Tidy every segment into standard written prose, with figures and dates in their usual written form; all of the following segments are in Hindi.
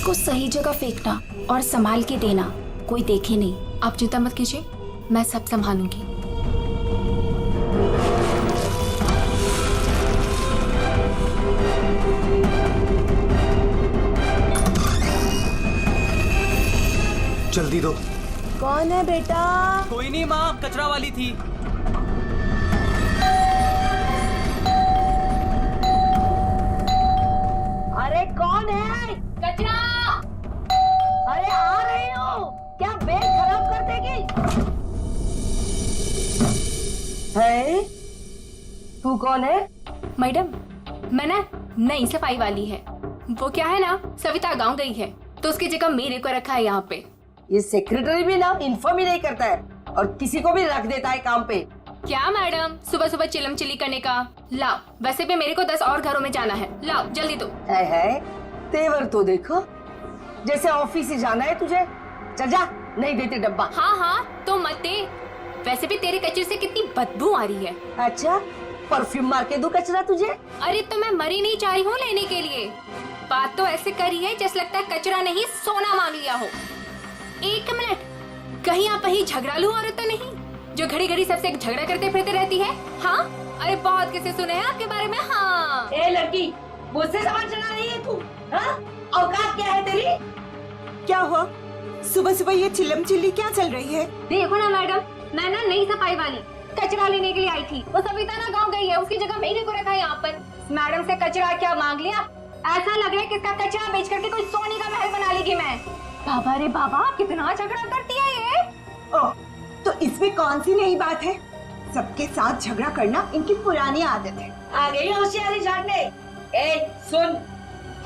उसको सही जगह फेंकना और संभाल के देना, कोई देखे नहीं। आप चिंता मत कीजिए, मैं सब संभालूंगी। जल्दी दो। कौन है बेटा? कोई नहीं माँ, कचरा वाली थी। अरे कौन है? कचरा। अरे आ रही हूँ। क्या बैग खराब कर देगी? है? तू कौन है? मैडम, मैं ना नई सफाई वाली है। वो क्या है ना, सविता गांव गई है तो उसकी जगह मेरे को रखा है यहाँ पे। ये सेक्रेटरी भी ना इन्फॉर्म ही नहीं करता है और किसी को भी रख देता है काम पे। क्या मैडम, सुबह सुबह चिलम चिली करने का। लाओ, वैसे भी मेरे को 10 और घरों में जाना है। लाओ जल्दी दो। है तेवर तो देखो, जैसे ऑफिस ही जाना है तुझे। चल जा, नहीं देते डब्बा। हाँ हाँ तो मत दे। वैसे भी तेरे कचरे से कितनी बदबू आ रही है। अच्छा, परफ्यूम मार के दूं कचरा तुझे? अरे तो मैं मरी नहीं चाही हूँ लेने के लिए। बात तो ऐसे करी है जैसे लगता है कचरा नहीं सोना मांग लिया हो। एक मिनट, कहीं आप वही झगड़ालू औरत तो नहीं जो घड़ी घड़ी सबसे झगड़ा करते फिरते रहती है? हाँ, अरे बहुत किसे सुने हैं आपके बारे में। हाँ ए लड़की, मुझसे सवाल चला रही है तू? हाँ? औकात क्या है तेरी? क्या हुआ? सुबह सुबह ये चिल्लम चिल्ली क्या चल रही है? देखो ना मैडम, मैं ना नई सफाई वाली कचरा लेने के लिए आई थी। वो सविता ना गाँव गई है, उसकी जगह मेरे को रखा है यहाँ पर। मैडम से कचरा क्या मांग लिया? ऐसा लग रहा है कि इसका कचरा बेच करके कोई सोने का महल बना लेगी मैं। बाबा रे बाबा, कितना झगड़ा करती है ये। ओह, तो इसमें कौन सी नई बात है? सबके साथ झगड़ा करना इनकी पुरानी आदत है। आ गई होशियारी झाड़ने। ए सुन,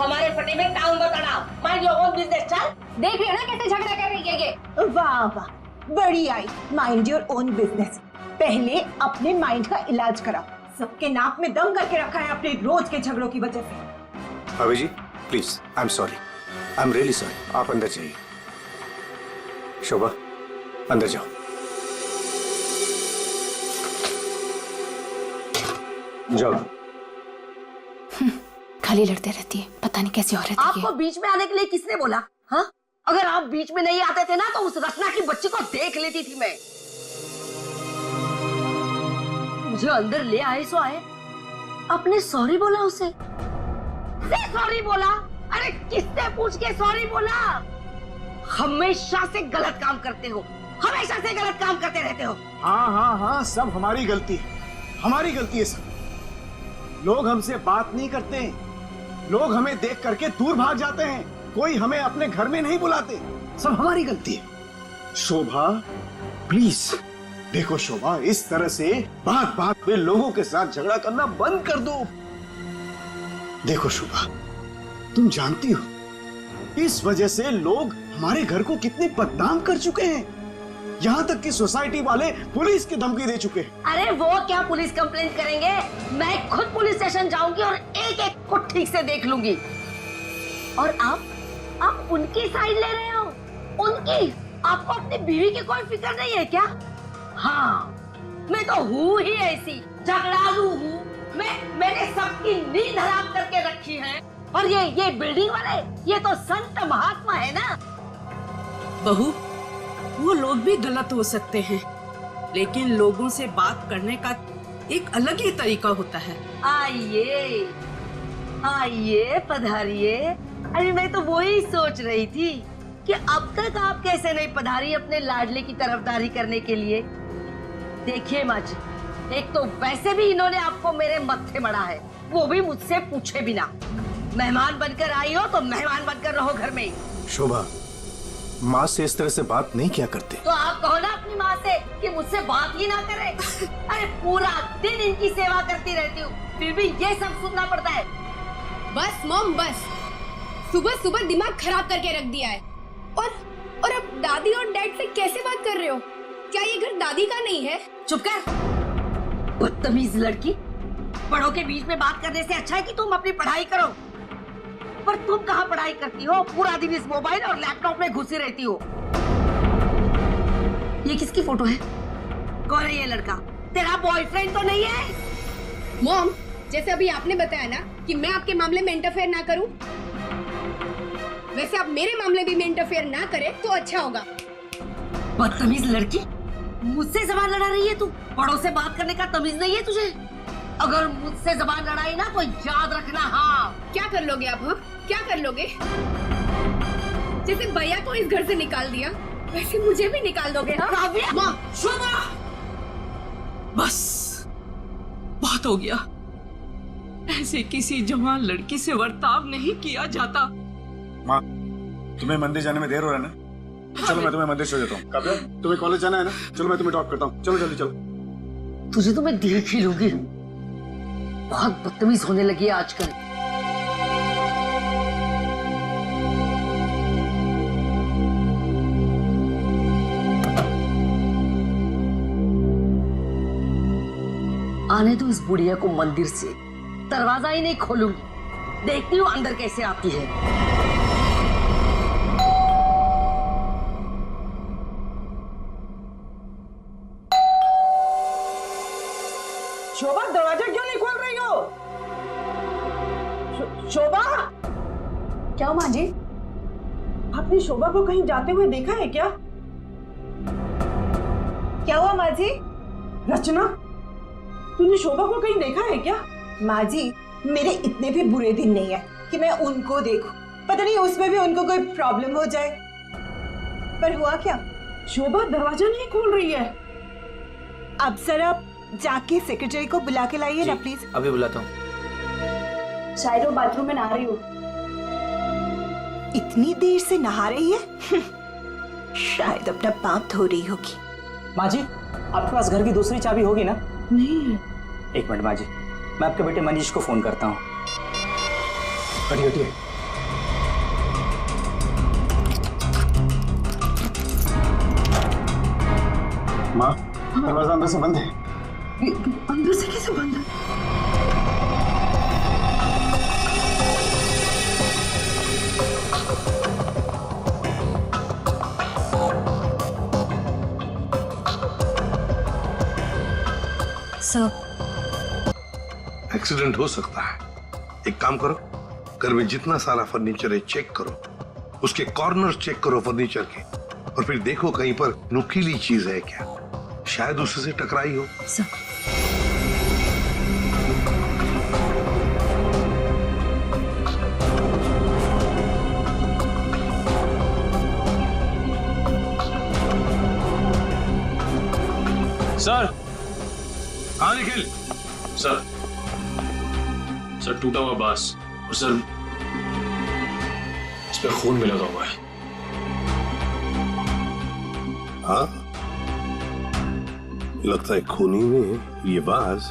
हमारे फटे में टाउन बताना, माइंड योर ओन बिजनेस। चल, देख रही हो ना कैसे झगड़ा कर रही है ये। वाह वाह, बड़ी आई। Mind your own business. पहले अपने माइंड का इलाज करा। सबके नाक में दम करके रखा है अपने रोज के झगड़ों की वजह से। भाभी जी please, I am sorry, I am really sorry. आप अंदर जाइए। शोभा, अंदर जाओ। जाओ। खाली लड़ते रहती है, पता नहीं कैसी औरत है ये। आपको बीच में आने के लिए किसने बोला? हाँ, अगर आप बीच में नहीं आते थे ना तो उस रत्ना की बच्ची को देख लेती थी मैं। मुझे अंदर ले आए सो आए। आपने सॉरी बोला उसे? सॉरी बोला? अरे किससे पूछ के सॉरी बोला? हमेशा से गलत काम करते हो, हमेशा से गलत काम करते रहते हो। हाँ हाँ हाँ, सब हमारी गलती है, हमारी गलती है सब। लोग हमसे बात नहीं करते, लोग हमें देख करके दूर भाग जाते हैं, कोई हमें अपने घर में नहीं बुलाते, सब हमारी गलती है। शोभा प्लीज देखो, शोभा इस तरह से बात बात में लोगों के साथ झगड़ा करना बंद कर दो। देखो शोभा, तुम जानती हो इस वजह से लोग हमारे घर को कितने बदनाम कर चुके हैं, यहाँ तक कि सोसाइटी वाले पुलिस की धमकी दे चुके हैं। अरे वो क्या पुलिस कंप्लेंट करेंगे, मैं खुद पुलिस स्टेशन जाऊंगी और एक एक को ठीक से देख लूंगी। और आप उनकी साइड ले रहे हो? उनकी? आपको अपनी बीवी की कोई फिक्र नहीं है क्या? हाँ, मैं तो हूँ ही ऐसी, झगड़ालू हूँ। मैंने सबकी नींद हराम करके रखी है। और ये बिल्डिंग वाले, ये तो संत महात्मा है ना। बहू, वो लोग भी गलत हो सकते हैं, लेकिन लोगों से बात करने का एक अलग ही तरीका होता है। आइए आइए, पधारिए। अरे मैं तो वही सोच रही थी कि अब तक आप कैसे नहीं पधारी अपने लाडले की तरफदारी करने के लिए। देखिए माँ जी, एक तो वैसे भी इन्होंने आपको मेरे मत्थे मड़ा है, वो भी मुझसे पूछे बिना। मेहमान बनकर आई हो तो मेहमान बनकर रहो घर में। शोभा, माँ से इस तरह से बात नहीं किया करते। तो आप कहो ना अपनी माँ से कि मुझसे बात ही ना करे। अरे पूरा दिन इनकी सेवा करती रहती हूँ, फिर भी ये सब सुनना पड़ता है। बस मॉम बस, सुबह सुबह दिमाग खराब करके रख दिया है। और अब दादी और डैड से कैसे बात कर रहे हो? क्या ये घर दादी का नहीं है? चुप कर, बदतमीज लड़की। बड़ों के बीच में बात करने से अच्छा है कि तुम अपनी पढ़ाई करो। पर तुम कहाँ पढ़ाई करती हो? पूरा दिन इस मोबाइल और लैपटॉप में घुसी रहती हो। ये किसकी फोटो है? कौन है ये लड़का? तेरा बॉयफ्रेंड तो नहीं है? मॉम, जैसे अभी आपने बताया ना कि मैं आपके मामले में इंटरफेयर ना करूं, वैसे आप मेरे मामले में इंटरफेयर ना करें तो अच्छा होगा। बदतमीज लड़की, मुझसे जबान लड़ा रही है तू? बड़ों से बात करने का तमीज नहीं है तुझे? अगर मुझसे जबान लड़ाई ना तो याद रखना। हाँ, क्या कर लोगे आप? हाँ, क्या कर लोगे? जैसे भैया को इस घर से निकाल दिया वैसे मुझे भी निकाल दोगे? हाँ काव्या, माँ, शोभा, बस बहुत हो गया। ऐसे किसी जवान लड़की से बर्ताव नहीं किया जाता। माँ, तुम्हें मंदिर जाने में देर हो रहा है ना? चलो मैं तुम्हें मंदिर छोड़ देता हूँ। काव्या, तुम्हें कॉलेज जाना है ना? चलो मैं तुम्हें ड्रॉप करता हूँ। चलो जल्दी चलो। तुझे तो मैं देख ही लूंगी। बहुत बदतमीज होने लगी है आजकल। आने दो इस बुढ़िया को मंदिर से, दरवाजा ही नहीं खोलूंगी। देखती हूँ अंदर कैसे आती है। शोभा, दरवाजा क्यों नहीं खोल रही हो? शोभा, क्या माँ जी? आपने शोभा को कहीं जाते हुए देखा है क्या? क्या हुआ माँ जी? रचना, तूने शोभा को कहीं देखा है क्या? माँ जी, मेरे इतने भी बुरे दिन नहीं है कि मैं उनको देखूं। पता नहीं उसमें भी उनको कोई प्रॉब्लम हो जाए। पर हुआ क्या? शोभा दरवाजा नहीं खोल रही है। अब सर आप जाके सेक्रेटरी को बुला के लाइए ना प्लीज। अभी बुलाता हूँ। शायद वो बाथरूम में नहा रही हो। इतनी देर से नहा रही है? शायद अपना पाप धो रही होगी। माँ जी, आपके पास घर की दूसरी चाबी होगी ना? नहीं है। एक मिनट माँ जी, मैं आपके बेटे मनीष को फोन करता हूँ। हटिए हटिए। माँ, दरवाजा अंदर से बंद है। अंदर से कैसे बंद है? एक्सीडेंट हो सकता है। एक काम करो, घर में जितना सारा फर्नीचर है चेक करो, उसके कॉर्नर चेक करो फर्नीचर के, और फिर देखो कहीं पर नुकीली चीज है क्या, शायद उससे टकराई हो। सर। हाँ निखिल। सर टूटा हुआ बांस और सर इस पे खून भी लगा हुआ है। हाँ, लगता है खूनी ने ये बाज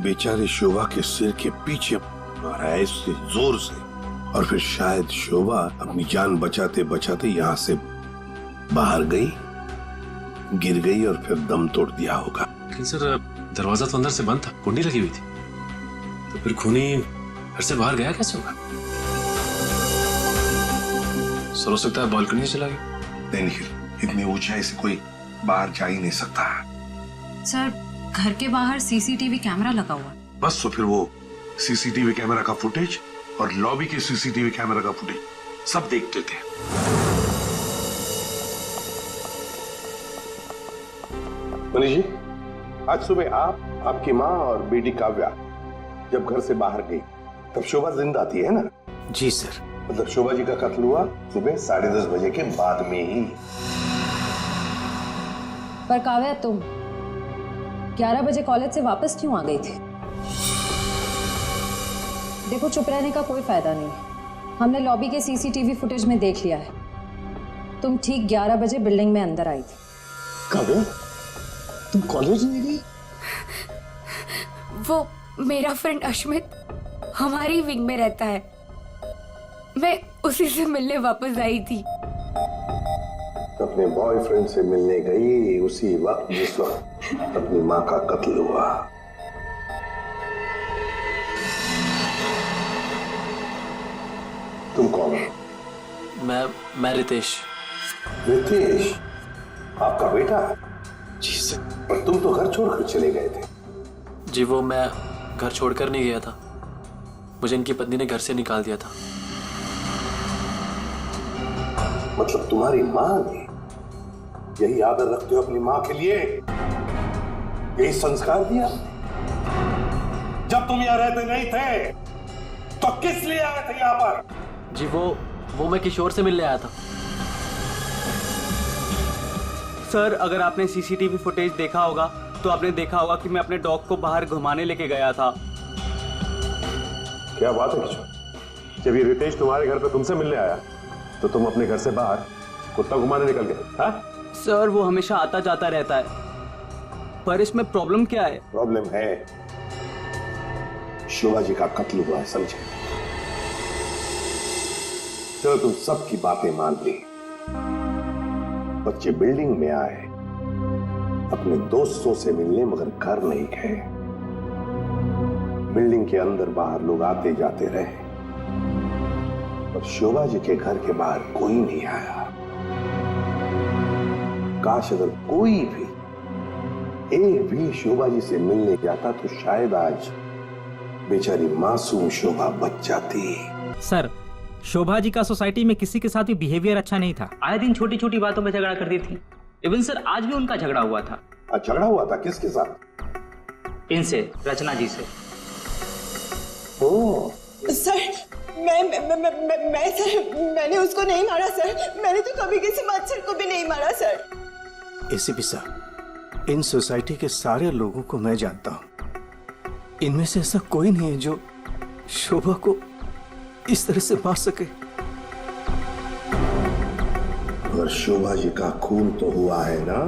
बेचारे शोभा के सिर के पीछे मारा है इससे जोर से, और फिर शायद शोभा अपनी जान बचाते बचाते यहाँ से बाहर गई, गिर गई और फिर दम तोड़ दिया होगा। लेकिन सर दरवाजा तो अंदर से बंद था, कुंडी लगी हुई थी, तो फिर खूनी घर से बाहर गया कैसे होगा? सर हो सकता है बालकनी से चला गया। नहीं निखिल, इतनी ऊंचाई से कोई बाहर जा ही नहीं सकता। सर घर के बाहर सीसीटीवी कैमरा लगा हुआ। बस तो फिर वो सीसीटीवी कैमरा का फुटेज और लॉबी के सीसीटीवी कैमरा का फुटेज सब देखते थे। मनीष जी, आज सुबह आप, आपकी माँ और बेटी काव्या जब घर से बाहर गई तब शोभा जिंदा थी, है ना? जी सर। मतलब शोभा जी का कत्ल हुआ सुबह 10:30 बजे के बाद में ही। पर काव्या तुम 11 बजे कॉलेज से वापस क्यों आ गई थी? देखो चुप रहने का कोई फायदा नहीं, हमने लॉबी के सीसीटीवी फुटेज में देख लिया है। तुम ठीक 11 बजे बिल्डिंग में अंदर आई थी। काव्या, तुम कॉलेज नहीं गई? वो मेरा फ्रेंड अश्मित हमारी विंग में रहता है, मैं उसी से मिलने वापस आई थी। अपने बॉयफ्रेंड से मिलने गई उसी वक्त जिस वक्त अपनी माँ का कत्ल हुआ। तुम कौन हो? मैं रितेश। रितेश, आपका बेटा? जी सर। पर तुम तो घर छोड़कर चले गए थे। जी वो मैं घर छोड़कर नहीं गया था, मुझे इनकी पत्नी ने घर से निकाल दिया था। मतलब तुम्हारी माँ ने। यही आदर रखते हो अपनी माँ के लिए, यही संस्कार दिया। जब तुम यहाँ रहते नहीं थे तो किस लिए आए थे यहाँ पर? जी वो मैं किशोर से मिलने आया था। सर, अगर आपने सीसीटीवी फुटेज देखा होगा तो आपने देखा होगा कि मैं अपने डॉग को बाहर घुमाने लेके गया था। क्या बात है किशोर, जब ये रितेश तुम्हारे घर पे तुमसे मिलने आया तो तुम अपने घर से बाहर कुत्ता घुमाने निकल गए? हाँ सर, वो हमेशा आता जाता रहता है, पर इसमें प्रॉब्लम क्या है? प्रॉब्लम है शोभा जी का कत्ल हुआ है, समझे? चलो तुम सबकी बातें मान ली, बच्चे बिल्डिंग में आए अपने दोस्तों से मिलने, मगर घर नहीं गए। बिल्डिंग के अंदर बाहर लोग आते जाते रहे, पर शोभा जी के घर के बाहर कोई नहीं आया। काश अगर कोई भी, एक भी शोभा जी से मिलने जाता तो शायद आज बेचारी मासूम शोभा बच जाती। सर, शोभा जी का सोसाइटी में किसी के साथ भी बिहेवियर अच्छा नहीं था। आए दिन छोटी छोटी बातों में झगड़ा करती थी। इवन सर, आज भी उनका झगड़ा हुआ था। झगड़ा हुआ था? किसके साथ? इनसे, रचना जी से। ओह सर, मैं सर, मैंने उसको नहीं मारा सर। मैंने तो कभी किसी मच्छर को भी नहीं मारा सर। एसीपी साहब, इन सोसाइटी के सारे लोगों को मैं जानता हूं। इनमें से ऐसा कोई नहीं है जो शोभा को इस तरह से मार सके। मगर शोभा जी का खून तो हुआ है ना,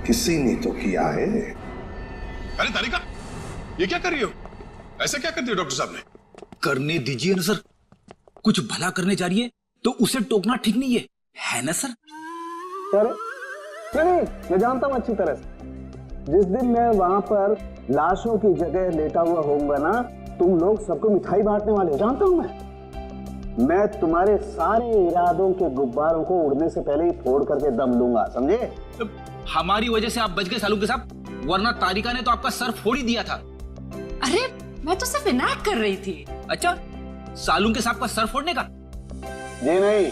किसी ने तो किया है। अरे तारिका, ये क्या कर रही हो? ऐसा क्या कर दिया डॉक्टर साहब ने? करने दीजिए ना सर, कुछ भला करने जा रही है तो उसे टोकना ठीक नहीं है ना सर? नहीं, मैं जानता हूं अच्छी तरह से। जिस दिन मैं वहां पर लाशों की जगह लेटा हुआ होऊंगा ना, तुम लोग सबको मिठाई बांटने वाले हो, जानता हूं मैं तुम्हारे सारे इरादों के गुब्बारों को उड़ने से पहले ही फोड़ करके दम लूंगा, समझे? हमारी वजह से आप बच गए सालू के साथ, वरना तारिका ने तो आपका सर फोड़ ही दिया था। अरे मैं तो सिर्फ इनाक कर रही थी। अच्छा, सालू के साथ का सर फोड़ने का? जी नहीं,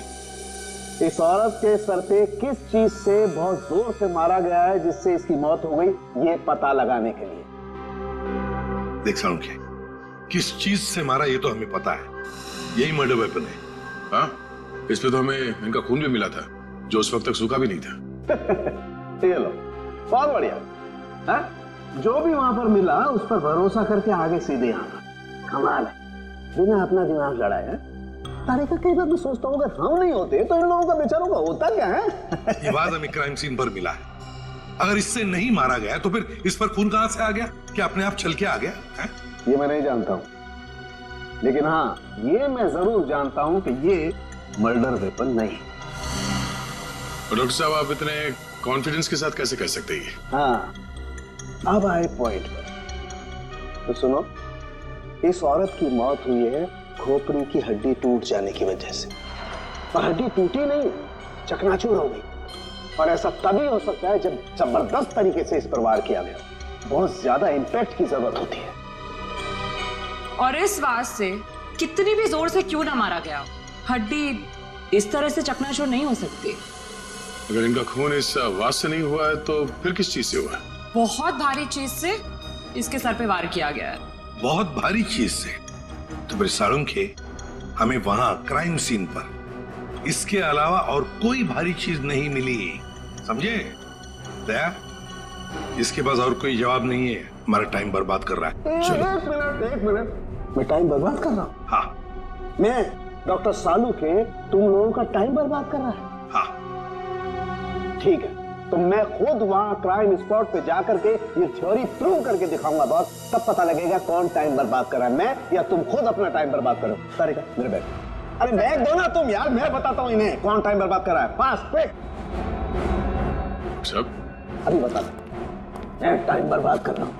इस औरत के सर पे किस चीज से बहुत जोर से मारा गया है जिससे इसकी मौत हो गई, ये पता लगाने के लिए। देख सालुंखे, किस चीज से मारा ये तो हमें पता है, यही मर्डर वेपन है। हाँ, इस पे तो हमें इनका खून भी मिला था जो उस वक्त तक सूखा भी नहीं था। ये लो, बहुत बढ़िया। हाँ? जो भी वहां पर मिला उस पर भरोसा करके आगे सीधे आना, कमाल है, बिना अपना दिमाग लड़ाए। तारिका, कई बार मैं सोचता हूँ अगर हम नहीं होते तो इन लोगों का बेचारों का होता क्या है? ये बात हमें क्राइम सीन पर मिला है। अगर इससे नहीं मारा गया तो फिर इस पर खून कहां से आ गया? क्या अपने आप छल के आ गया है? ये मैं नहीं जानता हूँ, लेकिन हाँ ये मैं जरूर जानता हूँ कि ये मर्डर वेपन नहीं। डॉक्टर साहब, आप इतने कॉन्फिडेंस के साथ कैसे कह सकते हैं? हाँ, अब आए पॉइंट पर। तो सुनो, इस औरत की मौत हुई है खोपड़ी की हड्डी टूट जाने की वजह से। और हड्डी टूटी नहीं, चकनाचूर हो गई। और ऐसा तभी हो सकता है जब जबरदस्त तरीके से इस पर वार किया गया, बहुत ज्यादा इंपैक्ट की जरूरत होती है। और इस वार से कितनी भी जोर से क्यों ना मारा गया, हड्डी इस तरह से चकनाचूर नहीं हो सकती। अगर इनका खून इस आवाज से नहीं हुआ है तो फिर किस चीज से हुआ है? बहुत भारी चीज से इसके सर पे वार किया गया है। बहुत भारी चीज से? तो फिर सालुंखे, हमें वहां क्राइम सीन पर इसके अलावा और कोई भारी चीज नहीं मिली, समझे? दया, इसके पास और कोई जवाब नहीं है, हमारा टाइम बर्बाद कर रहा है। एक मिनट, मैं टाइम बर्बाद कर रहा हूँ? हाँ। मैं डॉक्टर सालू के तुम लोगों का टाइम बर्बाद कर रहा है? हाँ। ठीक है, तो मैं खुद वहां क्राइम स्पॉट पे जाकर के ये थ्योरी प्रूव करके दिखाऊंगा बॉस, तब पता लगेगा कौन टाइम बर्बाद कर रहा है, मैं या तुम खुद अपना टाइम बर्बाद करो। तारिका, मेरे बैग। अरे बैग दो ना तुम यार, मैं बताता हूँ इन्हें कौन टाइम बर्बाद कर रहा है। Fast quick. सब अभी बता दो, मैं टाइम बर्बाद कर रहा हूँ।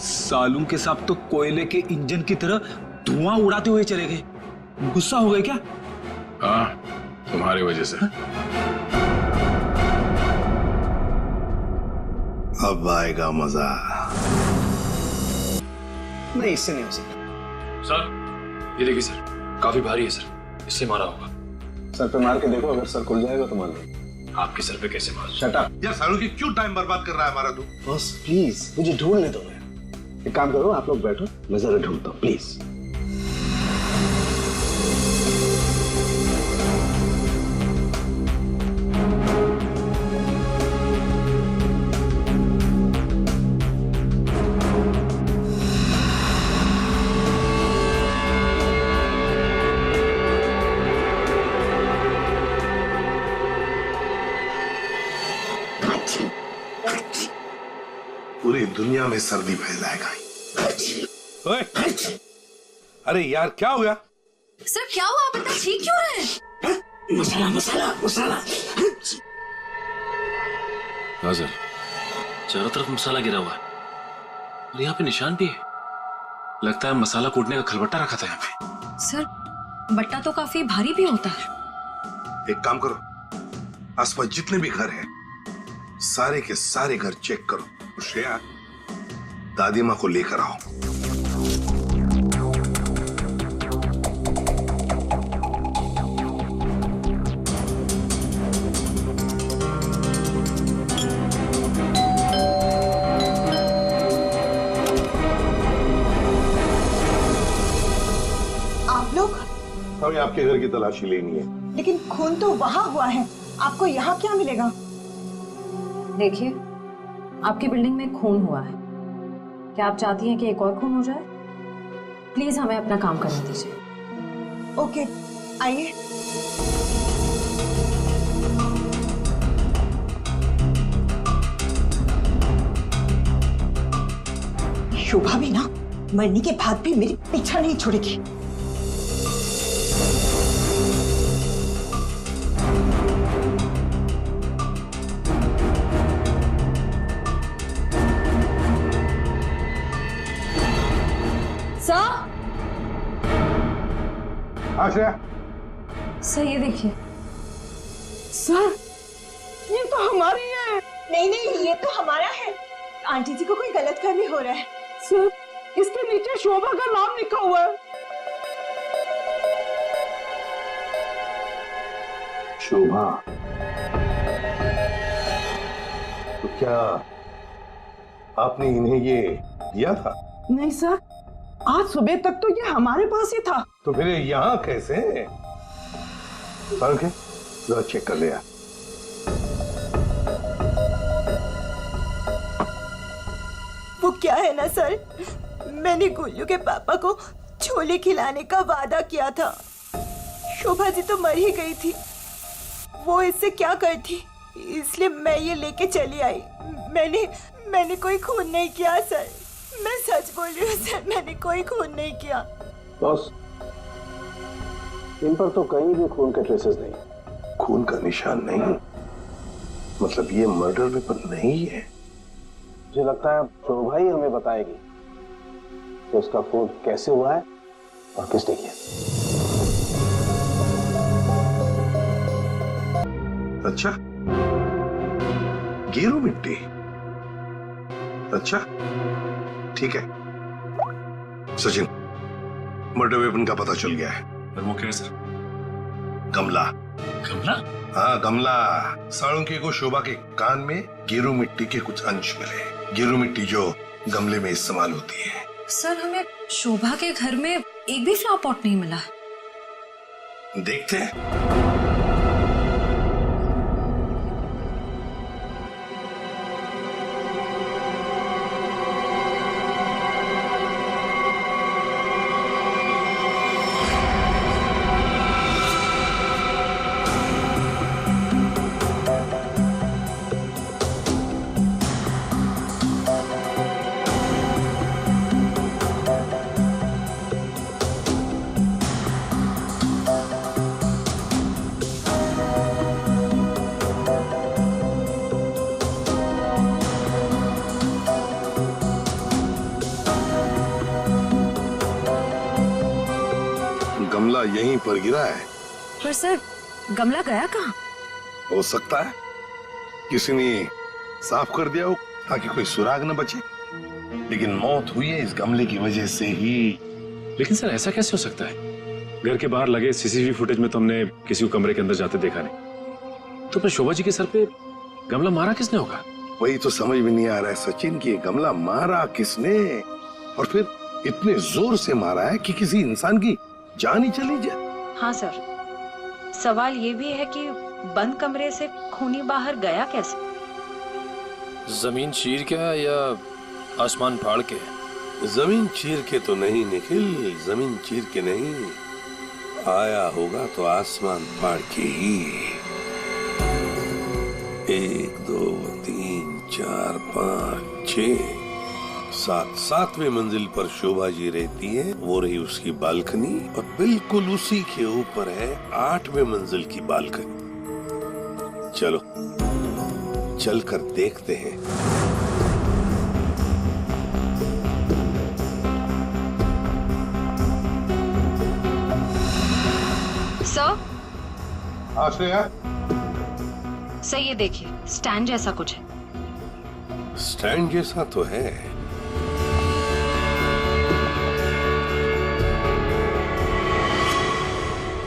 सालू के साथ तो कोयले के इंजन की तरह धुआं उड़ाते हुए चले गए। गुस्सा हो गए क्या? हाँ, तुम्हारी वजह से। अब आएगा मजा। नहीं, इससे नहीं हो सकता। सर, ये देखिए सर, काफी भारी है सर, इससे मारा होगा। सर पे मार के देखो, अगर सर खुल जाएगा तो मान लो। आपके सर पे कैसे मार? Shut up. यार सालों की क्यों टाइम बर्बाद कर रहा है हमारा तू? बॉस प्लीज मुझे ढूंढने दो। एक काम करो, आप लोग बैठो, मैं जरा ढूंढता हूँ प्लीज। पूरी दुनिया में सर्दी फैलाएगा। ओए, अरे यार क्या हो गया? सर क्या हुआ, आप इतना ठीक क्यों रहे हैं? मसाला मसाला मसाला। हाँ सर, चारों तरफ मसाला गिरा हुआ है और यहाँ पे निशान भी है। लगता है मसाला कूटने का खलबट्टा रखा था यहाँ पे। सर बट्टा तो काफी भारी भी होता है। एक काम करो, आसपास जितने भी घर हैं, सारे के सारे घर चेक करो। श्रेया, दादी माँ को लेकर आओ। आप लोग? हमें आपके घर की तलाशी लेनी है। लेकिन खून तो वहां हुआ है, आपको यहाँ क्या मिलेगा? देखिए, आपकी बिल्डिंग में खून हुआ है। क्या आप चाहती हैं कि एक और खून हो जाए? प्लीज हमें अपना काम करने दीजिए। ओके, आइए। शोभा भी ना मरने के बाद भी मेरी पीछा नहीं छोड़ेगी। आश्रया, सर ये देखिए। सर ये तो हमारी है। नहीं नहीं, ये तो हमारा है। आंटी जी को कोई गलतफहमी हो रहा है। सर इसके नीचे शोभा का नाम लिखा हुआ है। शोभा, तो क्या आपने इन्हें ये दिया था? नहीं सर, आज सुबह तक तो ये हमारे पास ही था। तो फिर यहाँ कैसे? ओके, जरा चेक कर लिया। वो क्या है ना सर, मैंने गुल्लू के पापा को छोले खिलाने का वादा किया था। शोभा जी तो मर ही गई थी, वो इससे क्या करती, इसलिए मैं ये लेके चली आई। मैंने कोई खून नहीं किया सर, मैं सच बोल रही हूँ सर, मैंने कोई खून नहीं किया। बॉस, इन पर तो कहीं भी खून के ट्रेसेस नहीं। खून का निशान नहीं, मतलब ये मर्डर वेपन नहीं है। मुझे लगता है शोभा ही हमें बताएगी कि उसका खून कैसे हुआ है और किसने किया। अच्छा, गेरू मिट्टी। अच्छा ठीक है सचिन, मर्डर वेपन का पता चल गया है। पर वो क्या है सर? गमला। गमला? हाँ गमला। साळुंके को शोभा के कान में गेरू मिट्टी के कुछ अंश मिले। गेरू मिट्टी जो गमले में इस्तेमाल होती है। सर हमें शोभा के घर में एक भी फ्लावर पॉट नहीं मिला। देखते हैं। गमला यहीं पर गिरा है। पर सर गमला गया कहाँ? हो सकता है किसी ने साफ कर दिया हो ताकि कोई सुराग न बचे, लेकिन मौत हुई है इस गमले की वजह से ही। लेकिन सर ऐसा कैसे हो सकता है? घर के बाहर लगे सीसीटीवी फुटेज में तो हमने किसी को कमरे के अंदर जाते देखा नहीं। तो फिर शोभा जी के सर पे गमला मारा किसने होगा? वही तो समझ में नहीं आ रहा है सचिन कि ये गमला मारा किसने, और फिर इतने जोर से मारा है कि किसी इंसान की जान ही चली जाए। हाँ सर, सवाल ये भी है कि बंद कमरे से खूनी बाहर गया कैसे? जमीन चीर के या आसमान फाड़ के? जमीन चीर के तो नहीं निखिल, जमीन चीर के नहीं, आया होगा तो आसमान फाड़ के ही। 1 2 3 4 5 6 7 7वें मंजिल पर शोभा जी रहती है, वो रही उसकी बालकनी, और बिल्कुल उसी के ऊपर है 8वें मंजिल की बालकनी। चलो चलकर देखते हैं। सर, श्रेया, सर ये देखिए, स्टैंड जैसा कुछ है। स्टैंड जैसा तो है।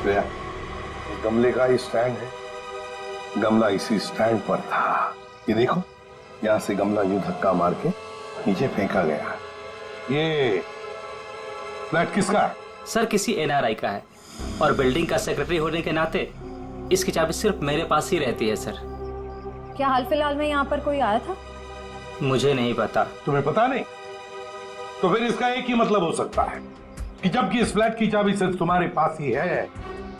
श्रेया, गमले का ही स्टैंड है, गमला इसी स्टैंड पर था। ये देखो, यहाँ से गमला यूं धक्का मार के नीचे फेंका गया। ये फ्लैट किसका है? सर किसी एनआरआई का है, और बिल्डिंग का सेक्रेटरी होने के नाते इसकी चाबी सिर्फ मेरे पास ही रहती है सर। क्या हाल फिलहाल में यहाँ पर कोई आया था? मुझे नहीं पता। तुम्हें पता नहीं? तो फिर इसका एक ही मतलब हो सकता है कि जबकि इस फ्लैट की चाबी सिर्फ तुम्हारे पास ही है,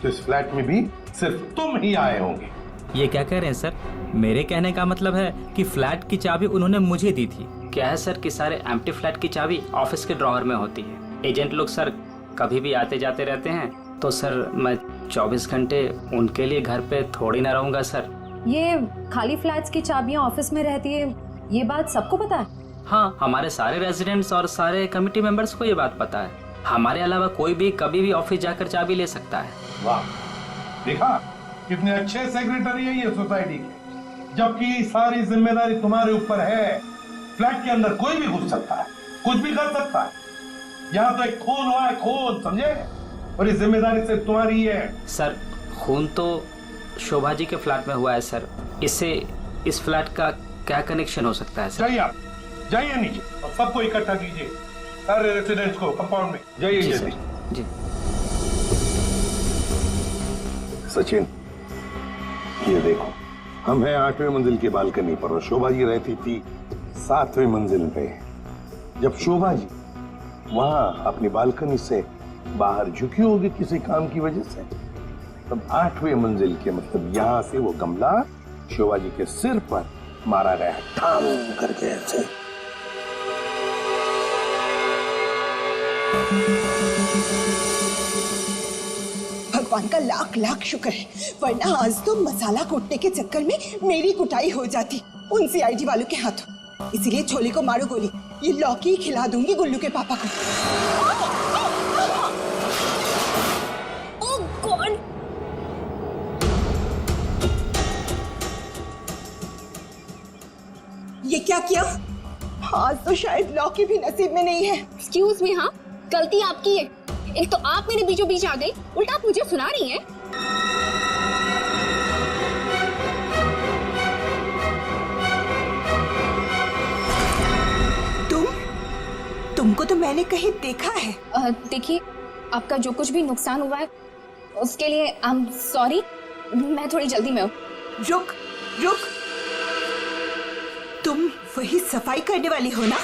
तो इस फ्लैट में भी सिर्फ तुम ही आए होंगे। ये क्या कह रहे हैं सर? मेरे कहने का मतलब है कि फ्लैट की चाबी उन्होंने मुझे दी थी। क्या है सर कि सारे एम्प्टी फ्लैट की चाबी ऑफिस के ड्रॉअर में होती है। एजेंट लोग सर कभी भी आते जाते रहते हैं, तो सर मैं 24 घंटे उनके लिए घर पे थोड़ी ना रहूंगा सर। ये खाली फ्लैट्स की चाबियां ऑफिस में रहती है, ये बात सबको पता है? हाँ, हमारे सारे रेजिडेंट्स और सारे कमिटी मेंबर्स को ये बात पता है। हमारे अलावा कोई भी कभी भी ऑफिस जाकर चाबी ले सकता है। वाह, देखा कितने अच्छे सेक्रेटरी है ये सोसाइटी के, जबकि सारी जिम्मेदारी तुम्हारे ऊपर है। फ्लैट के अंदर कोई भी घुस सकता है, कुछ भी कर सकता है। यहाँ तो एक खून हुआ है, खून, समझे? और ये जिम्मेदारी सिर्फ तुम्हारी है। सर खून तो शोभा जी के फ्लैट में हुआ है सर, इससे इस फ्लैट का क्या कनेक्शन हो सकता है सर? जाइए आप, जाइए नीचे और सबको इकट्ठा कीजिए, सारे रेसिडेंट्स को कंपाउंड में। जाइए जल्दी। जी सचिन, ये देखो, हम हैं 8वें मंजिल की बालकनी पर और शोभा जी रहती थी 7वें मंजिल पे। जब शोभा जी वहां अपनी बालकनी से बाहर झुकी होगी किसी काम की वजह से, तब 8वें मंजिल के मतलब यहां से वो गमला शोभा जी के सिर पर मारा गया, ठाम करके ऐसे। भगवान का लाख लाख शुक्र है, वरना आज तो मसाला कूटने के चक्कर में मेरी कुटाई हो जाती उन सीआईडी वालों के हाथों। इसीलिए छोले को मारो गोली, ये लौकी खिला दूंगी गुल्लू के पापा को। ओह गॉड! ये क्या किया? आज तो शायद लौकी भी नसीब में नहीं है। एक्सक्यूज मी, हाँ गलती आपकी है। एक तो आप मेरे बीचों बीच आ गई, उल्टा आप मुझे सुना रही हैं। तुमको तो मैंने कहीं देखा है। देखिए, आपका जो कुछ भी नुकसान हुआ है उसके लिए आई एम सॉरी। मैं थोड़ी जल्दी में हूँ। रुक रुक, तुम वही सफाई करने वाली हो ना?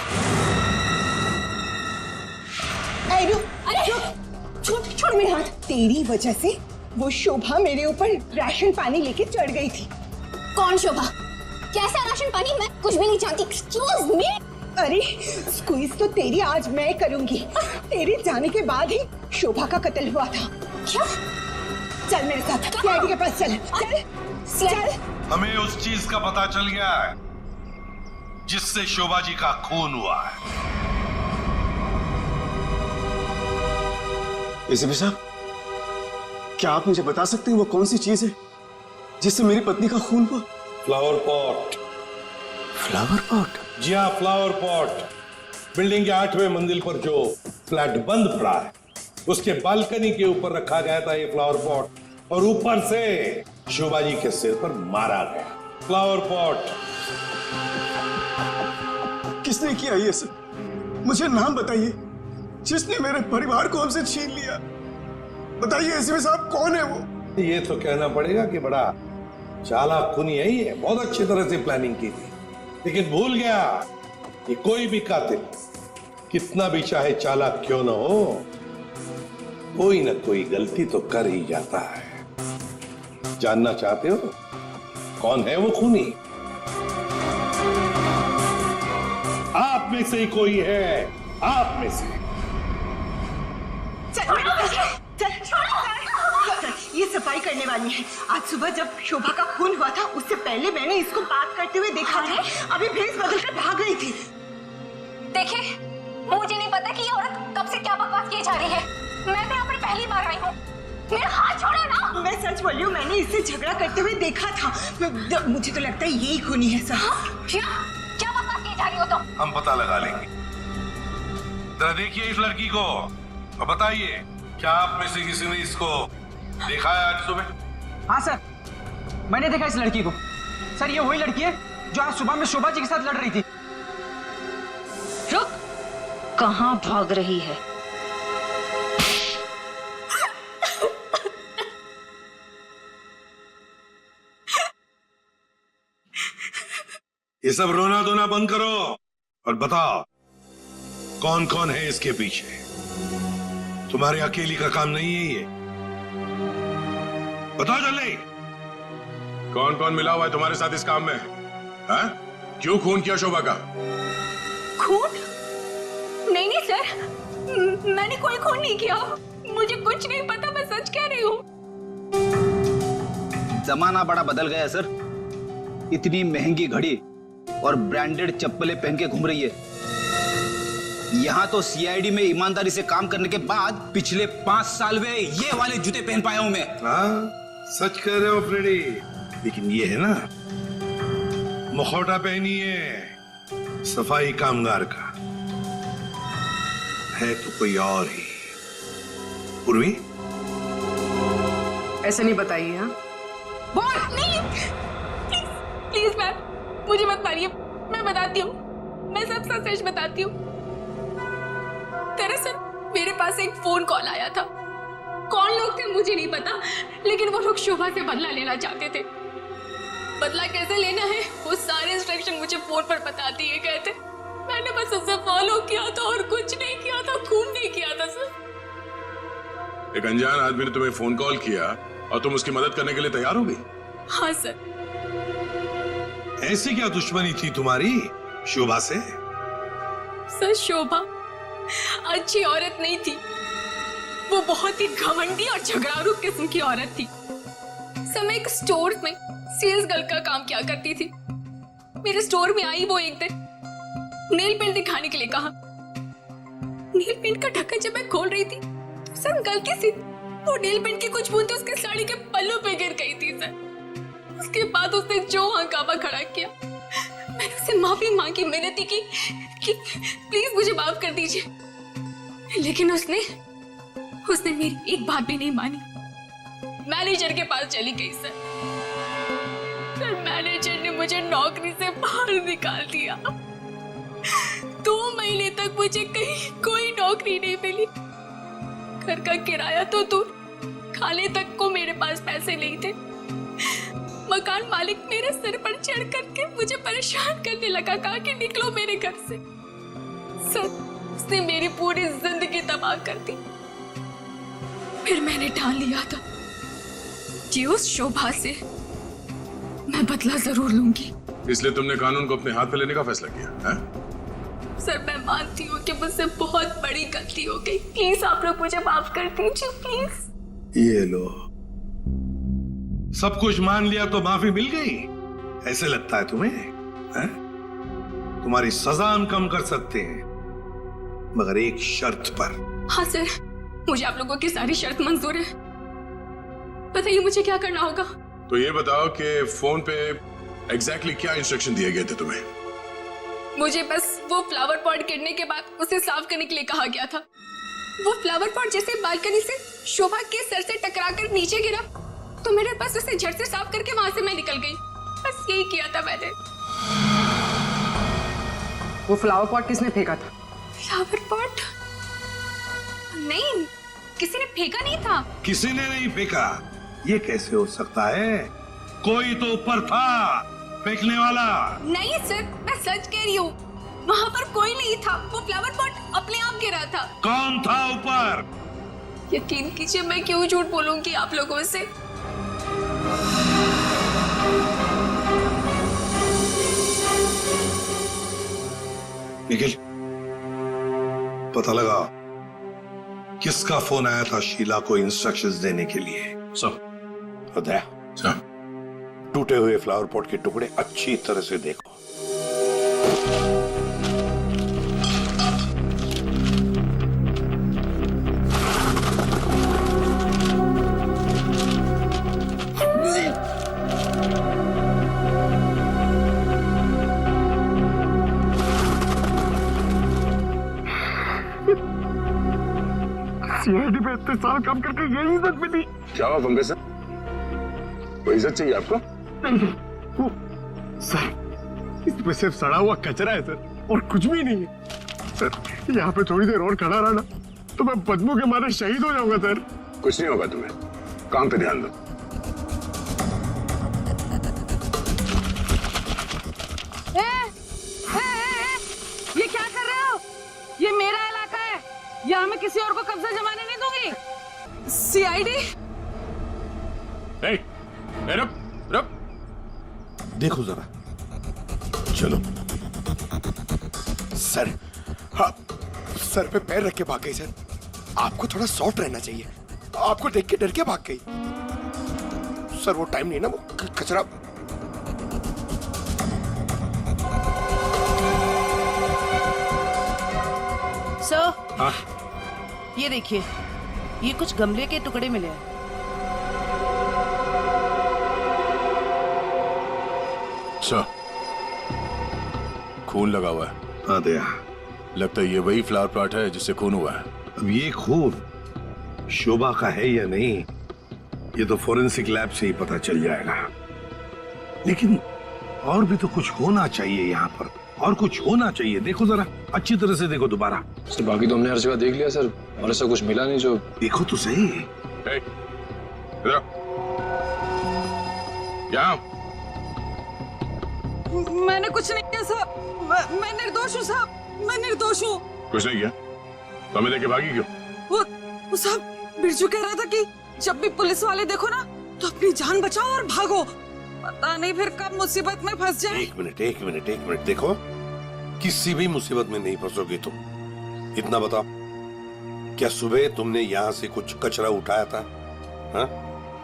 छोड़ मेरे हाथ। तेरी वजह से वो शोभा मेरे ऊपर राशन पानी लेके चढ़ गई थी। कौन शोभा? कैसा राशन पानी? मैं कुछ भी नहीं जानती। Excuse me. अरे स्क्वीज तो तेरी आज मैं करूंगी। तेरे जाने के बाद ही शोभा का कत्ल हुआ था। क्या? चल मेरे साथ, सीआईडी के पास चल। चल चल। हमें उस चीज का पता चल गया है जिससे शोभा जी का खून हुआ है। एसीपी साहब, क्या आप मुझे बता सकते हैं वो कौन सी चीज है जिससे मेरी पत्नी का खून हुआ? Flower pot. Flower pot? जी हाँ, फ्लावर पॉट। बिल्डिंग के 8वें मंजिल पर जो फ्लैट बंद पड़ा है उसके बालकनी के ऊपर रखा गया था ये फ्लावर पॉट और ऊपर से शोभा जी के सिर पर मारा गया। फ्लावर पॉट किसने किया ये सब? मुझे नाम बताइए जिसने मेरे परिवार को हमसे छीन लिया। बताइए एसपी साहब कौन है वो? ये तो कहना पड़ेगा कि बड़ा चालाक खूनी है ये, बहुत अच्छी तरह से प्लानिंग की थी, लेकिन भूल गया कि कोई भी कातिल कितना भी चाहे चालाक क्यों ना हो, कोई ना कोई गलती तो कर ही जाता है। जानना चाहते हो कौन है वो खूनी? आप में से ही कोई है, आप में से। ये सफाई करने वाली है। आज सुबह जब शोभा का खून हुआ था उससे पहले मैंने इसको बात करते हुए देखा था। अभी भेस बदलकर भाग रही थी। देखिए, मुझे नहीं पता कि ये औरत कब से क्या बकवास किए जा रही है। मैं तो यहाँ पर पहली बार आई हूँ। मेरा हाथ छोड़ो ना। मैं सच बोल रही हूँ, मैंने इससे झगड़ा करते हुए देखा था। मुझे तो लगता है यही खूनी है सर। क्या बकवास किए जा रही हो तुम? हम पता लगा लेंगे। जरा देखिए इस लड़की को और बताइए क्या आप में से किसी ने इसको देखा है आज सुबह? हाँ सर, मैंने देखा इस लड़की को। सर ये वही लड़की है जो आज सुबह में शोभा जी के साथ लड़ रही थी। रुक, कहाँ भाग रही है? ये सब रोना धोना बंद करो और बताओ कौन कौन है इसके पीछे। तुम्हारे अकेली का काम नहीं है ये, बताओ जल्दी। कौन कौन मिला हुआ है तुम्हारे साथ इस काम में? हाँ? क्यों खून किया शोभा का? खून? नहीं नहीं सर, मैंने कोई खून नहीं किया। मुझे कुछ नहीं पता, मैं सच कह रही हूँ। जमाना बड़ा बदल गया है सर। इतनी महंगी घड़ी और ब्रांडेड चप्पलें पहन के घूम रही है। यहाँ तो सीआईडी में ईमानदारी से काम करने के बाद पिछले 5 साल में ये वाले जूते पहन पाया हूं मैं। हाँ, सच कह रहे हो फ्रेडी। लेकिन ये है ना, मुखौटा पहनी है सफाई कामगार का, है तो कोई और ही। पूर्वी ऐसे नहीं बताइए। हाँ नहीं, प्लीज मैम, मुझे मत मारिए। मैं बताती हूँ, मैं सब सच बताती हूँ। दरअसल मेरे पास एक फोन कॉल आया था। कौन लोग थे मुझे नहीं पता, लेकिन वो लोग शोभा से बदला लेना चाहते थे। बदला कैसे लेना है वो सारे इंस्ट्रक्शन मुझे फोन पर बता दिए गए थे। मैंने बस उसे फॉलो किया था और कुछ नहीं किया था, खून नहीं किया था सर। एक अनजान आदमी ने तुम्हें फोन कॉल किया और तुम उसकी मदद करने के लिए तैयार हो गई? हाँ सर। ऐसी क्या दुश्मनी थी तुम्हारी शोभा से? सर शोभा अच्छी औरत नहीं थी, वो बहुत ही घमंडी और झगड़ालू किस्म की औरत थी। सर मैं एक स्टोर में सेल्स गर्ल का काम किया करती थी। मेरे स्टोर में आई वो एक दिन, नेल पेंट दिखाने के लिए कहा। नेल पेंट का ढक्कन जब मैं खोल रही थी तो सर गलती से वो नेल पेंट की कुछ बूंदें उसके साड़ी के पल्लू पे गिर गई थी सर। उसके बाद उसने जो हंगामा खड़ा किया, मैंने उससे माफी मांगी, मिन्नती की कि प्लीज मुझे माफ कर दीजिए, लेकिन उसने मेरी एक बात भी नहीं मानी। मैनेजर के पास चली गई सर। मैनेजर ने मुझे नौकरी से बाहर निकाल दिया। 2 महीने तक मुझे कहीं कोई नौकरी नहीं मिली। घर का किराया तो दूर, खाने तक को मेरे पास पैसे नहीं थे। मकान मालिक मेरे सिर पर चढ़ करके मुझे परेशान करने लगा, कहा कि निकलो मेरे घर से। सर उसने मेरी पूरी जिंदगी तबाह कर दी। फिर मैंने ठान लिया था कि उस शोभा से मैं बदला जरूर लूंगी। इसलिए तुमने कानून को अपने हाथ में लेने का फैसला किया है? सर मैं मानती हूँ कि मुझसे बहुत बड़ी गलती हो गई। प्लीज आप लोग मुझे माफ कर दीजिए प्लीज। ये लो, सब कुछ मान लिया तो माफी मिल गई, ऐसे लगता है तुम्हें? है? तुम्हारी सजा हम कम कर सकते हैं, मगर एक शर्त पर। हाँ सर, मुझे आप लोगों की सारी शर्त मंजूर है। बताइए मुझे क्या करना होगा। तो ये बताओ कि फोन पे एग्जैक्टली क्या इंस्ट्रक्शन दिए गए थे तुम्हें? मुझे बस वो फ्लावर पॉट गिरने के बाद उसे साफ करने के लिए कहा गया था। वो फ्लावर पॉट जैसे बालकनी से शोभा के सर से टकराकर नीचे गिरा तो मेरे पास उसे झट से साफ करके वहां से मैं निकल गई। बस यही किया था मैंने। वो फ्लावर पॉट किसने फेंका था? Flower pot? नहीं, किसी ने फेंका नहीं था। किसी ने नहीं फेंका? ये कैसे हो सकता है? कोई तो ऊपर था फेंकने वाला। नहीं सर, मैं सच कह रही हूँ, वहाँ पर कोई नहीं था। वो फ्लावर पॉट अपने आप गिरा था। कौन था ऊपर? यकीन कीजिए, मैं क्यों झूठ बोलूंगी आप लोगों से। निखिल, पता लगा किसका फोन आया था शीला को इंस्ट्रक्शंस देने के लिए? सर। अदया, टूटे हुए फ्लावर पॉट के टुकड़े अच्छी तरह से देखो। सीआईडी पे इतने साल काम करके यही इज्जत मिली। क्या हुआ पंकज सर? कोई इज्जत चाहिए आपको? वो सर, इसमें सिर्फ सड़ा हुआ कचरा है सर, और कुछ भी नहीं है सर। यहाँ पे थोड़ी देर और खड़ा रहा ना तो मैं बदबू के मारे शहीद हो जाऊंगा सर। कुछ नहीं होगा तुम्हें, काम पे ध्यान दो। ये क्या कर रहे हो? ये मेरा इलाका है, यहाँ मैं किसी और को कब्जा जमाने नहीं दूंगी। सीआईडी। रुक, देखो जरा, चलो। सर, हाँ, सर पे पैर रख के भाग गई सर। आपको थोड़ा सॉफ्ट रहना चाहिए। आपको देख के डर के भाग गई सर। वो टाइम नहीं ना, वो कचरा। सर, हाँ? ये देखिए, ये कुछ गमले के टुकड़े मिले हैं। अच्छा, खून लगा हुआ है। हाँ दया, लगता है ये वही फ्लावर प्लॉट है जिससे खून हुआ है। अब ये खून शोभा का है या नहीं, ये तो फोरेंसिक लैब से ही पता चल जाएगा। लेकिन और भी तो कुछ होना चाहिए यहाँ पर, और कुछ होना चाहिए। देखो जरा, अच्छी तरह से देखो दोबारा। सर बाकी तो हमने हर जगह देख लिया सर, और ऐसा कुछ मिला नहीं। जो देखो तो सही। यहाँ मैंने कुछ नहीं किया साहब, मैं निर्दोष हूँ साहब, मैं निर्दोष हूँ। कुछ नहीं किया तो हमें लेके भागी क्यों? वो साहब, बिरजू कह रहा था कि जब भी पुलिस वाले देखो ना तो अपनी जान बचाओ और भागो, पता नहीं फिर कब मुसीबत में फंस जाए। एक मिनट देखो, किसी भी मुसीबत में नहीं फंसोगे तुम। इतना बताओ, क्या सुबह तुमने यहाँ से कुछ कचरा उठाया था? हाँ,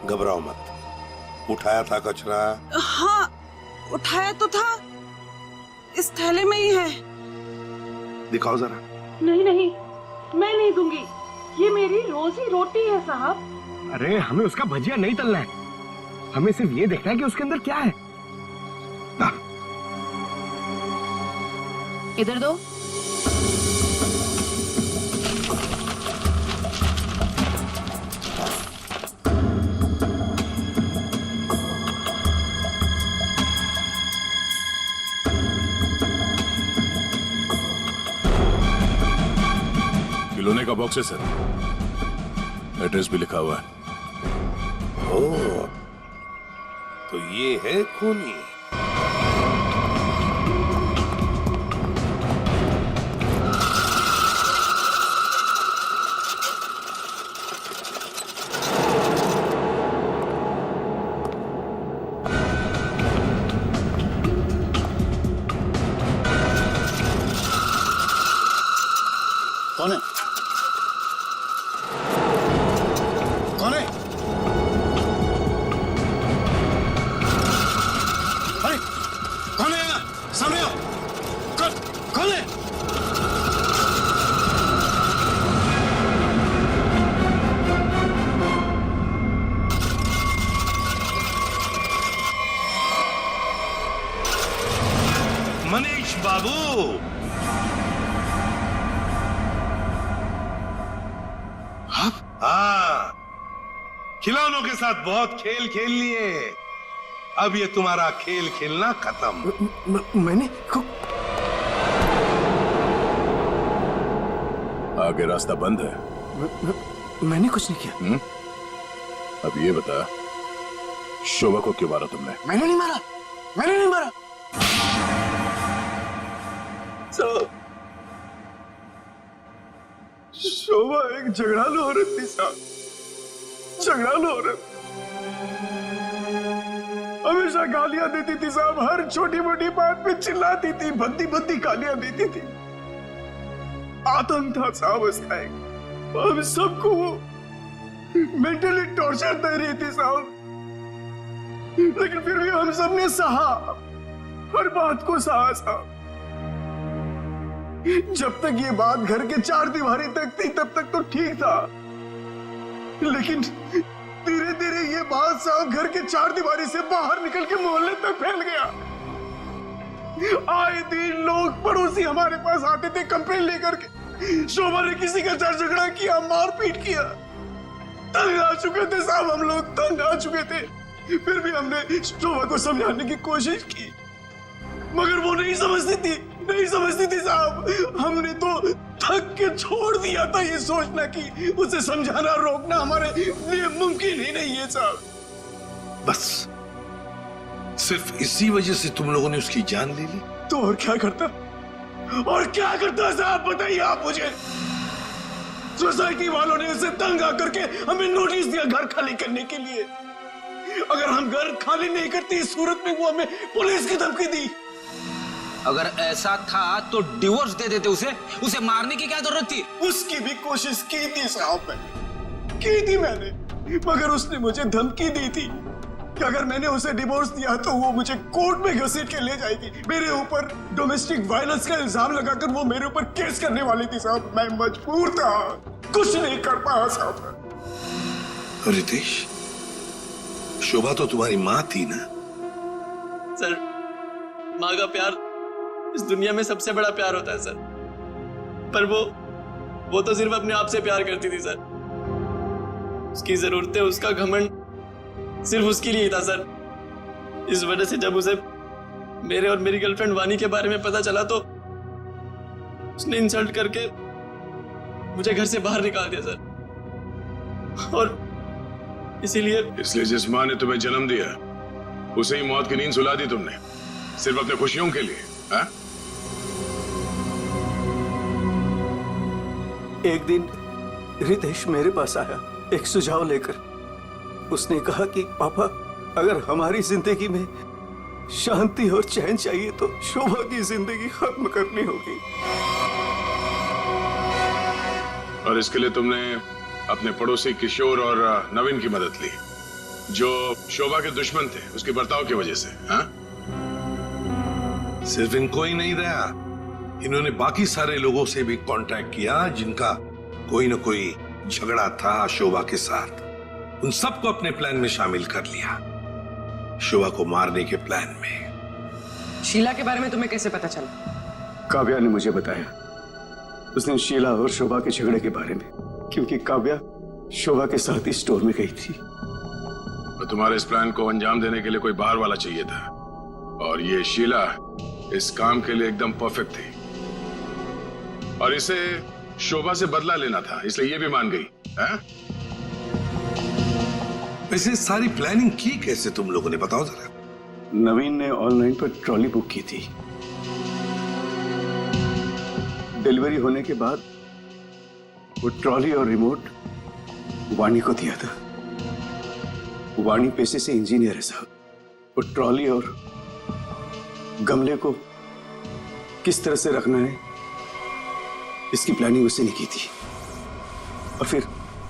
घबराओ मत, उठाया था कचरा? हाँ, उठाया तो था, इस थैले में ही है। दिखाओ जरा। नहीं, मैं नहीं दूंगी, ये मेरी रोजी रोटी है साहब। अरे हमें उसका भजिया नहीं तलना है, हमें सिर्फ ये देखना है कि उसके अंदर क्या है। इधर दो। खिलौने का बॉक्स है सर, एड्रेस भी लिखा हुआ है। ओह, तो ये है खूनी। कौन है? कौन है? खिलौनों के साथ बहुत खेल खेल लिए, अब ये तुम्हारा खेल खेलना खत्म। मैंने आगे रास्ता बंद है। मैंने कुछ नहीं किया। अब ये बता, शोभा को क्यों मारा तुमने? मैंने नहीं मारा, मैंने नहीं मारा। शोभा एक झगड़ालू औरत थी साहब, झगड़ालू औरत। हमेशा गालियां देती थी साहब, हर छोटी मोटी बात पे चिल्लाती थी, भद्दी भद्दी गालियां देती थी। आतंक था साहब उसका एक। हम सबको वो मेंटली टॉर्चर दे रही थी साहब, लेकिन फिर भी हम सबने सहा, हर बात को सहा साहब। जब तक ये बात घर के चार दीवारी तक थी तब तक तो ठीक था, लेकिन धीरे धीरे ये बात साहब घर के चार दीवारी से बाहर निकल के मोहल्ले तक फैल गया। आए दिन लोग पड़ोसी हमारे पास आते थे कंप्लेन लेकर के, शोभा ने किसी का झगड़ा किया, मारपीट किया। तंग आ चुके थे साहब, हम लोग तंग आ चुके थे। फिर भी हमने शोभा को समझाने की कोशिश की, मगर वो नहीं समझती थी, नहीं समझती थी साहब। हमने तो थक के छोड़ दिया था ये सोचना कि उसे समझाना रोकना हमारे लिए मुमकिन ही नहीं है साहब। बस सिर्फ इसी वजह से तुम लोगों ने उसकी जान ले ली? तो और क्या करता, और क्या करता साहब, बताइए आप मुझे। सोसाइटी वालों ने उसे तंग आकर के हमें नोटिस दिया घर खाली करने के लिए। अगर हम घर खाली नहीं करते इस सूरत में वो हमें पुलिस की धमकी दी। अगर ऐसा था तो डिवोर्स दे देते उसे मारने की क्या जरूरत थी? उसकी भी कोशिश की थी साहब, मैंने की थी मैंने, मगर उसने मुझे धमकी दी थी कि अगर मैंने उसे डिवोर्स दिया तो वो मुझे कोर्ट में घसीट के ले जाएगी। मेरे ऊपर डोमेस्टिक वायलेंस का इल्जाम लगाकर वो मेरे ऊपर केस करने वाली थी साहब। मैं मजबूर था, कुछ नहीं कर पाया साहब। रितेश, शोभा तो तुम्हारी माँ थी ना? सर, माँ का प्यार इस दुनिया में सबसे बड़ा प्यार होता है सर, पर वो तो सिर्फ अपने आप से प्यार करती थी सर। उसकी जरूरतें, उसका घमंड सिर्फ उसके लिए ही था सर। इस वजह से जब उसे मेरे और मेरी गर्लफ्रेंड वानी के बारे में पता चला तो उसने इंसल्ट करके मुझे घर से बाहर निकाल दिया सर। और इसीलिए जिस माँ ने तुम्हें जन्म दिया उसे ही मौत की नींद सुला दी तुमने, सिर्फ अपने खुशियों के लिए। हा? एक दिन रितेश मेरे पास आया एक सुझाव लेकर। उसने कहा कि पापा, अगर हमारी जिंदगी में शांति और चैन चाहिए तो शोभा की जिंदगी खत्म करनी होगी। और इसके लिए तुमने अपने पड़ोसी किशोर और नवीन की मदद ली, जो शोभा के दुश्मन थे उसके बर्ताव की वजह से। हा? सिर्फ इनको ही नहीं रहा, इन्होंने बाकी सारे लोगों से भी कांटेक्ट किया जिनका कोई न कोई झगड़ा था शोभा के साथ। उन सबको अपने प्लान में शामिल कर लिया, शोभा को मारने के प्लान में। शीला के बारे में तुम्हें कैसे पता चला? काव्या ने मुझे बताया। उसने शीला और शोभा के झगड़े के बारे में, क्योंकि काव्या शोभा के साथ ही स्टोर में गई थी। तो तुम्हारे इस प्लान को अंजाम देने के लिए कोई बाहर वाला चाहिए था, और ये शीला इस काम के लिए एकदम परफेक्ट थी। और इसे शोभा से बदला लेना था, इसलिए ये भी मान गई। है? वैसे सारी प्लानिंग की कैसे तुम लोगों ने, बताओ जरा। नवीन ने ऑनलाइन पर ट्रॉली बुक की थी। डिलीवरी होने के बाद वो ट्रॉली और रिमोट वाणी को दिया था। वाणी पेशे से इंजीनियर है साहब। वो ट्रॉली और गमले को किस तरह से रखना है इसकी प्लानिंग उसने नहीं की थी। और फिर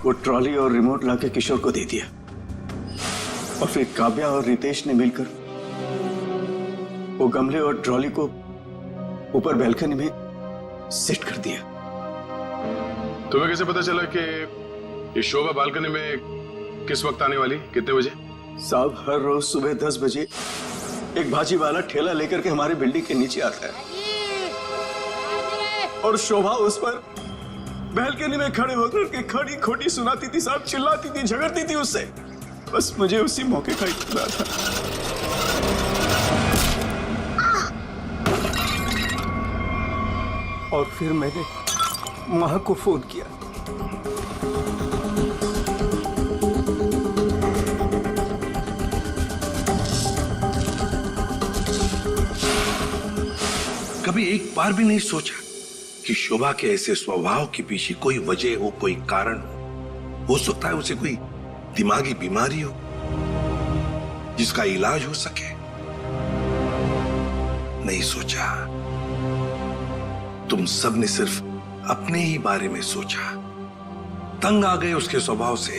वो ट्रॉली और रिमोट लाके किशोर को दे दिया। और फिर काव्या और रितेश ने मिलकर वो गमले और ट्रॉली को ऊपर बैल्कनी में सेट कर दिया। तुम्हें कैसे पता चला कि ये शोभा बालकनी में किस वक्त आने वाली, कितने बजे? साहब, हर रोज सुबह 10 बजे एक भाजी वाला ठेला लेकर के हमारे बिल्डिंग के नीचे आता है, और शोभा उस पर बैल्कनी में खड़े होकर के खड़ी खोटी सुनाती थी साहब, चिल्लाती थी, झगड़ती थी उससे। बस मुझे उसी मौके का इंतजार था। और फिर मैंने मां को फोन किया। कभी एक बार भी नहीं सोचा कि शोभा के ऐसे स्वभाव के पीछे कोई वजह हो, कोई कारण हो सकता है उसे कोई दिमागी बीमारी हो जिसका इलाज हो सके। नहीं सोचा। तुम सब ने सिर्फ अपने ही बारे में सोचा, तंग आ गए उसके स्वभाव से,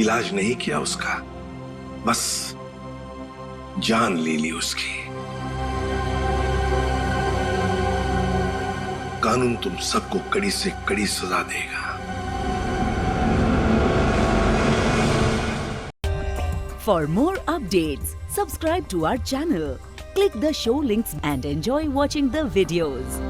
इलाज नहीं किया उसका, बस जान ले ली उसकी। कानून तुम सबको कड़ी से कड़ी सजा देगा। For more updates, subscribe to our channel, click the show links and enjoy watching the videos.